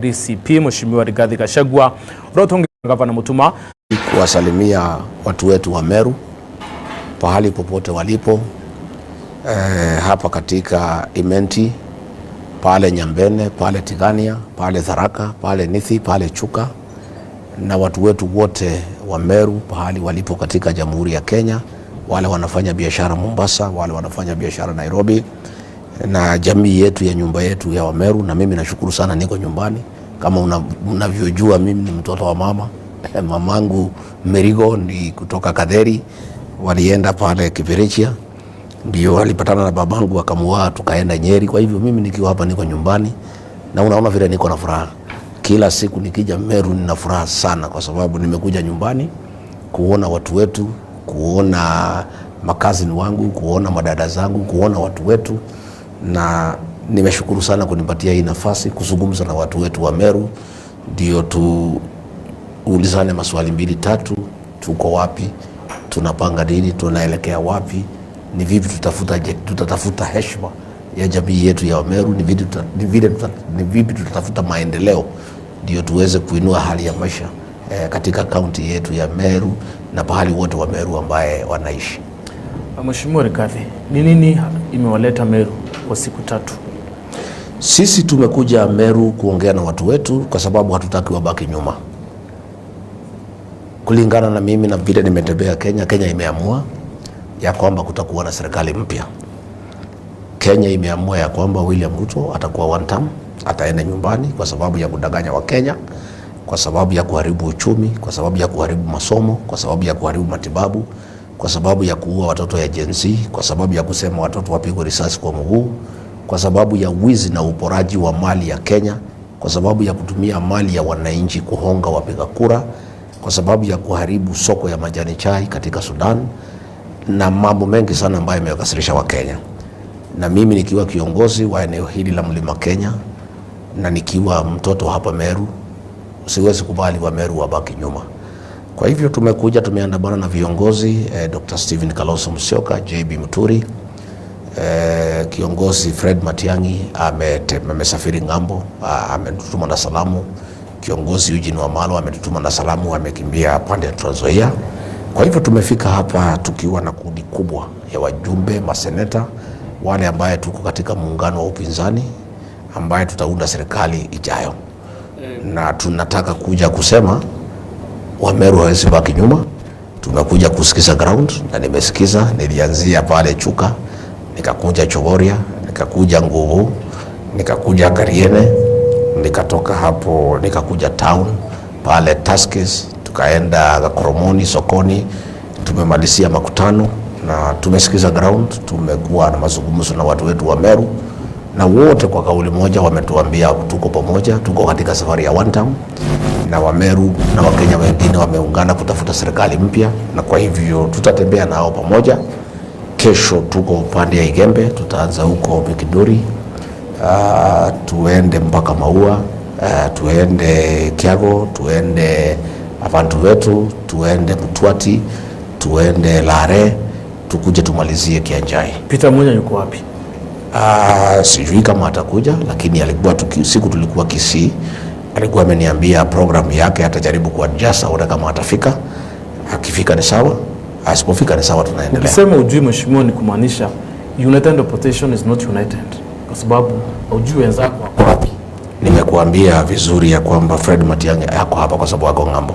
DCP Mheshimiwa Rigathi Gachagua Rotongi Gavana Mutuma kuwasalimia watu wetu wa Meru pahali popote walipo, hapa katika Imenti, pale Nyambene, pale Tigania, pale Tharaka, pale Nithi, pale Chuka, na watu wetu wote wa Meru pahali walipo katika Jamhuri ya Kenya, wale wanafanya biashara Mombasa, wale wanafanya biashara Nairobi, na jamii yetu ya nyumba yetu ya Wameru. Na mimi nashukuru sana niko nyumbani. Kama unavyojua mimi ni mtoto wa mama. Mamangu Merigo ni kutoka Kadheri, walienda pale Kipirichia, ndio walipatana na babangu wakamuoa, tukaenda Nyeri. Kwa hivyo mimi nikiwa hapa niko nyumbani, na unaona vile niko na furaha. Kila siku nikija Meru nina furaha sana, kwa sababu nimekuja nyumbani kuona watu wetu, kuona makazini wangu, kuona madada zangu, kuona watu wetu, na nimeshukuru sana kunipatia hii nafasi kuzungumza na watu wetu wa Meru, ndio tuulizane maswali 2-3. Tuko wapi? Tunapanga nini? Tunaelekea wapi? Ni vipi tutatafuta heshima ya jamii yetu ya Meru? Ni vipi tutatafuta maendeleo ndio tuweze kuinua hali ya maisha katika kaunti yetu ya Meru na pahali wote wa Meru ambaye wanaishi. Mheshimiwa Rigathi, ni nini imewaleta Meru kwa siku 3? Sisi tumekuja Meru kuongea na watu wetu kwa sababu hatutaki wabaki nyuma. Kulingana na mimi na vile nimetembea Kenya, Kenya imeamua ya kwamba kutakuwa na serikali mpya. Kenya imeamua ya kwamba William Ruto atakuwa one term, ataenda nyumbani kwa sababu ya kudanganya wa Kenya, kwa sababu ya kuharibu uchumi, kwa sababu ya kuharibu masomo, kwa sababu ya kuharibu matibabu, kwa sababu ya kuua watoto ya Gen Z, kwa sababu ya kusema watoto wapigwe risasi kwa mguu, kwa sababu ya wizi na uporaji wa mali ya Kenya, kwa sababu ya kutumia mali ya wananchi kuhonga wapiga kura, kwa sababu ya kuharibu soko ya majani chai katika Sudan, na mambo mengi sana ambayo yamewakasirisha wa Kenya. Na mimi nikiwa kiongozi wa eneo hili la Mlima Kenya na nikiwa mtoto hapa Meru, siwezi kubali wa Meru wabaki nyuma. Kwa hivyo tumekuja, tumeandamana na viongozi Dr. Stephen Kalonzo Musyoka, JB Muturi, kiongozi Fred Matiang'i amesafiri ngambo, ametutuma na salamu. Kiongozi Eugene Wamalwa ametutuma na salamu, amekimbia pande ya Trans Nzoia. Kwa hivyo tumefika hapa tukiwa na kundi kubwa ya wajumbe, maseneta, wale ambaye tuko katika muungano wa upinzani ambaye tutaunda serikali ijayo. Na tunataka kuja kusema Wameru hawezi baki nyuma. Tumekuja kusikiza ground, na nimesikiza. Nilianzia pale Chuka, nikakuja Chogoria, nikakuja Nguvu, nikakuja Kariene, nikatoka hapo nikakuja town pale Tuskys, tukaenda Gakoromoni, sokoni. Tumemalizia makutano na tumesikiza ground. Tumekuwa na mazungumzo na watu wetu wa Meru, na wote kwa kauli moja wametuambia tuko pamoja, tuko katika safari ya one term, na Wameru na Wakenya wengine wameungana kutafuta serikali mpya. Na kwa hivyo tutatembea nao pamoja. Kesho tuko upande ya Igembe, tutaanza huko Mikindori, tuende mpaka Maua, tuende Kiago, tuende Abantu wetu, tuende Mutwati, tuende Lare, tukuje tumalizie Kianjai. Peter Munya yuko wapi? Sijui kama atakuja, lakini alikuwa siku tulikuwa Kisii, alikuwa ameniambia program yake atajaribu kuadjust au kama atafika. Akifika ni sawa, asipofika ni sawa, tunaendelea. Ukisema ujui mheshimiwa, ni kumaanisha united opposition is not united, kwa sababu ujui wenzako wako wapi? Nimekuambia vizuri ya kwamba Fred Matiang'i yako hapa kwa sababu ako ngambo.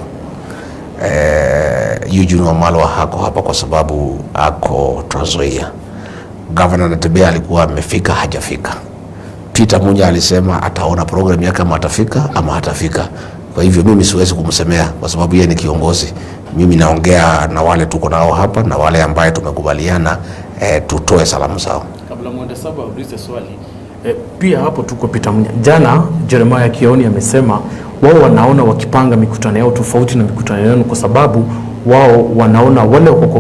Eugene Wamalwa hako hapa kwa sababu ako Trans Nzoia. Governor Natembeya alikuwa amefika, hajafika. Peter Munya alisema ataona program yake kama atafika ama hatafika. Kwa hivyo mimi siwezi kumsemea kwa sababu yeye ni kiongozi. Mimi naongea na wale tuko nao hapa na wale ambaye tumekubaliana tutoe salamu zao. Kabla mwende saba ulize swali. Pia hapo tuko Peter Munya. Jana Jeremiah Kioni amesema wao wanaona wakipanga mikutano yao tofauti na mikutano yenu kwa sababu wao wanaona wale wako